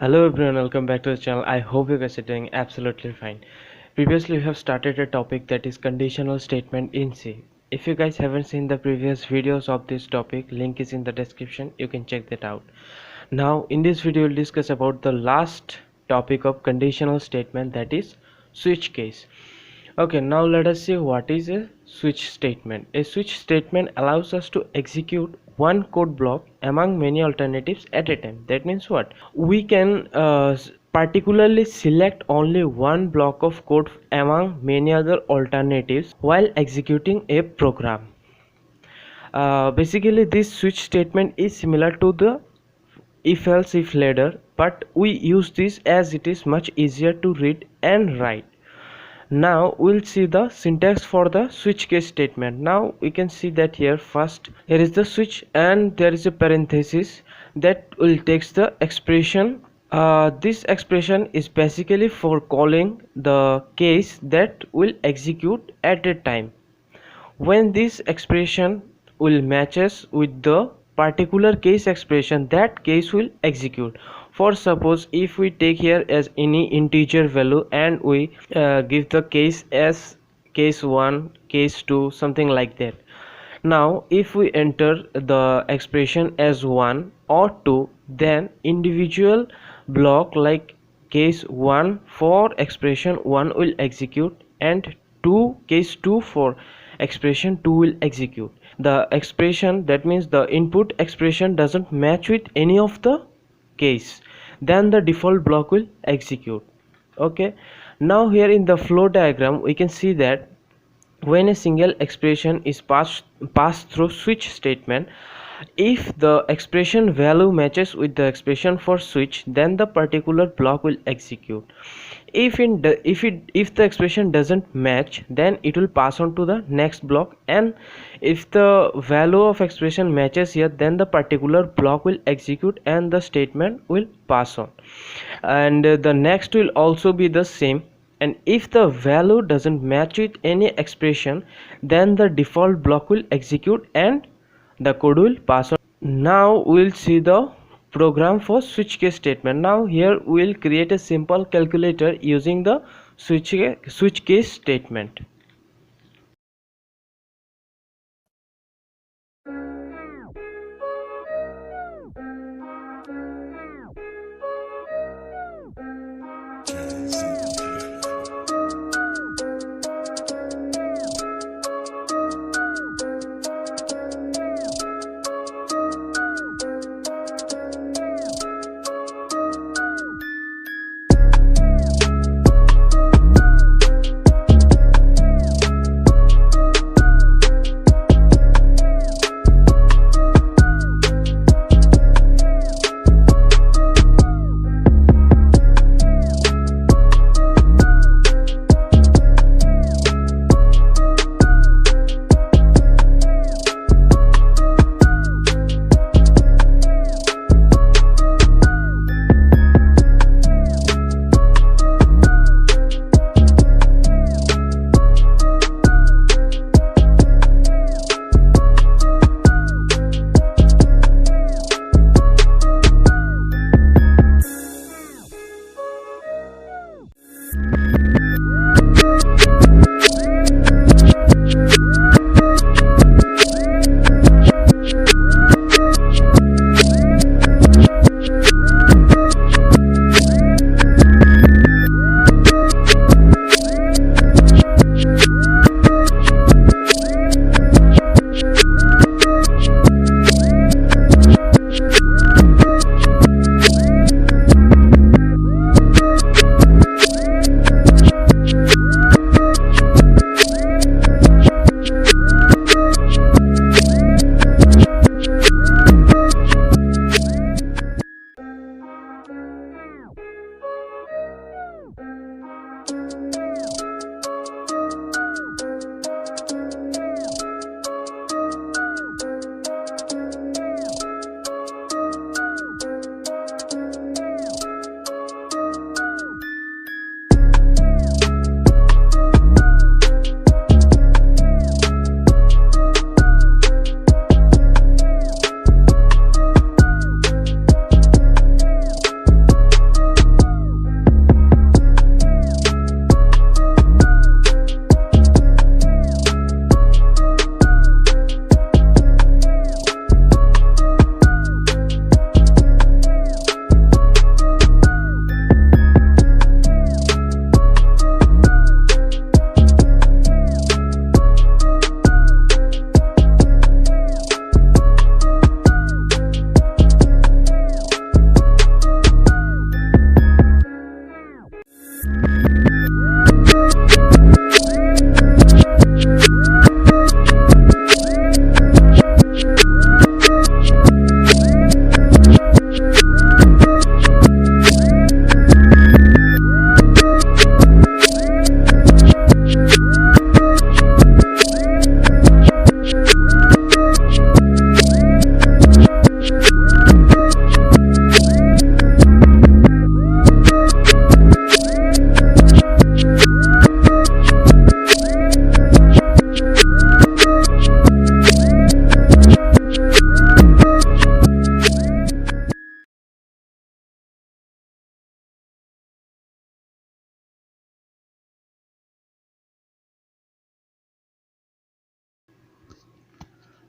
Hello everyone, welcome back to the channel. I hope you guys are doing absolutely fine. Previously we have started a topic that is conditional statement in C. If you guys haven't seen the previous videos of this topic, link is in the description, you can check that out. Now in this video we'll discuss about the last topic of conditional statement, that is switch case. Okay, now let us see what is a switch statement. A switch statement allows us to execute one code block among many alternatives at a time. That means what? We can particularly select only one block of code among many other alternatives while executing a program. Basically, this switch statement is similar to the if else if ladder, but we use this as it is much easier to read and write. Now we'll see the syntax for the switch case statement. Now we can see that here first here is the switch and there is a parenthesis that will takes the expression. This expression is basically for calling the case that will execute at a time. When this expression will matches with the particular case expression, that case will execute. For suppose if we take here as any integer value and we give the case as case 1, case 2, something like that. Now if we enter the expression as 1 or 2, then individual block like case 1 for expression 1 will execute and case 2 for expression 2 will execute. The expression, that means the input expression, doesn't match with any of the case, then the default block will execute. Okay, now here in the flow diagram we can see that when a single expression is passed through switch statement, if the expression value matches with the expression for switch, then the particular block will execute. If the expression doesn't match, then it will pass on to the next block, and if the value of expression matches here, then the particular block will execute and the statement will pass on. And the next will also be the same, and if the value doesn't match with any expression, then the default block will execute and the code will pass on. Now we'll see the program for switch case statement. Now here we'll create a simple calculator using the switch case statement.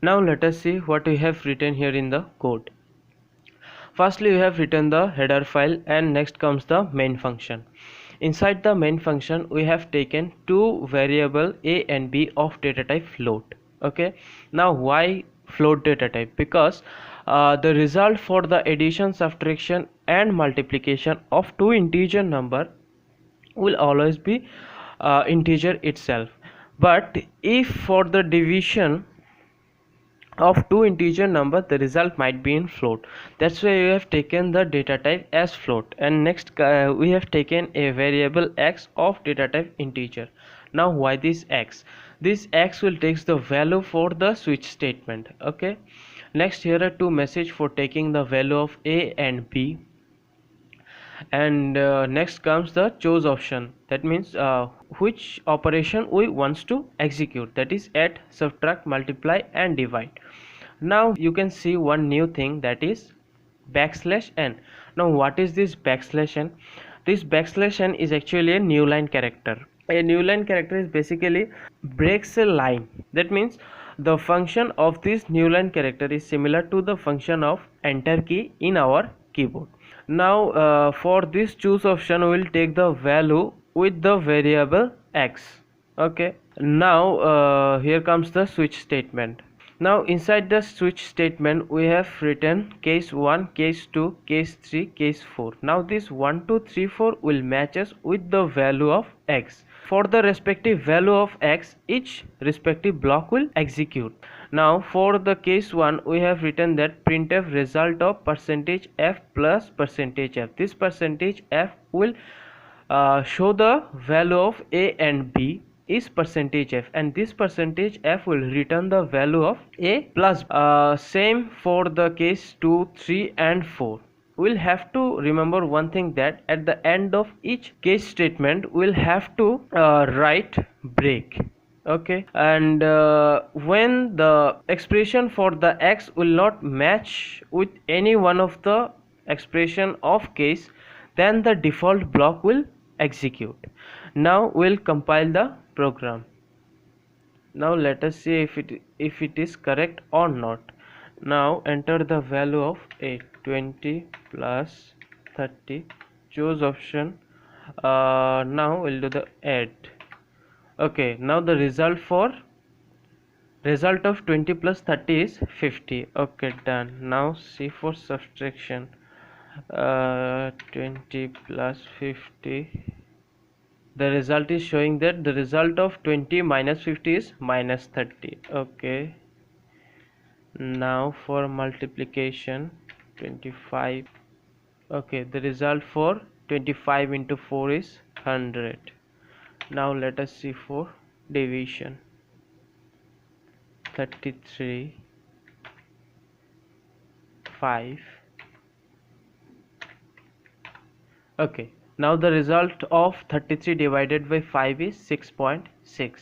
Now let us see what we have written here in the code. Firstly, we have written the header file, and next comes the main function. Inside the main function, we have taken two variable a and b of data type float. Okay, now why float data type? Because the result for the addition, subtraction and multiplication of two integer number will always be integer itself. But if for the division of two integer number, the result might be in float. That's why we have taken the data type as float. And next we have taken a variable x of data type integer. Now why this x? This x will take the value for the switch statement. Okay, next here are two message for taking the value of a and b. And next comes the choose option. That means which operation we wants to execute, that is add, subtract, multiply and divide. Now you can see one new thing, that is \n. Now what is this \n? This \n is actually a new line character. A new line character is basically breaks a line. That means the function of this new line character is similar to the function of enter key in our keyboard. Now for this choose option, we will take the value with the variable x. Okay, now here comes the switch statement. Now inside the switch statement, we have written case 1, case 2, case 3, case 4. Now this 1, 2, 3, 4 will matches with the value of x. For the respective value of x, each respective block will execute. Now for the case 1, we have written that printf result of %f plus %f. This %f will show the value of a and b is %f, and this %f will return the value of a plus. Same for the case 2, 3 and 4. We'll have to remember one thing, that at the end of each case statement we'll have to write break. Okay, and when the expression for the x will not match with any one of the expression of case, then the default block will execute. Now we'll compile the program. Now let us see if it is correct or not. Now enter the value of a 20 plus 30, choose option. Now we'll do the add. Okay, now the result of 20 plus 30 is 50. Okay, done. Now see for subtraction. 20 plus 50, the result is showing that the result of 20 minus 50 is minus 30. Okay, now for multiplication 25. Okay, the result for 25 into 4 is 100. Now let us see for division. 33 5. Okay, now the result of 33 divided by 5 is 6.6.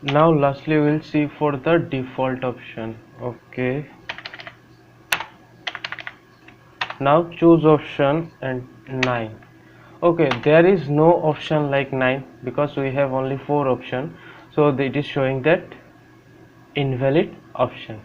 Now lastly we'll see for the default option. Okay, now choose option and 9. Okay, there is no option like 9 because we have only 4 options, so it is showing that invalid option.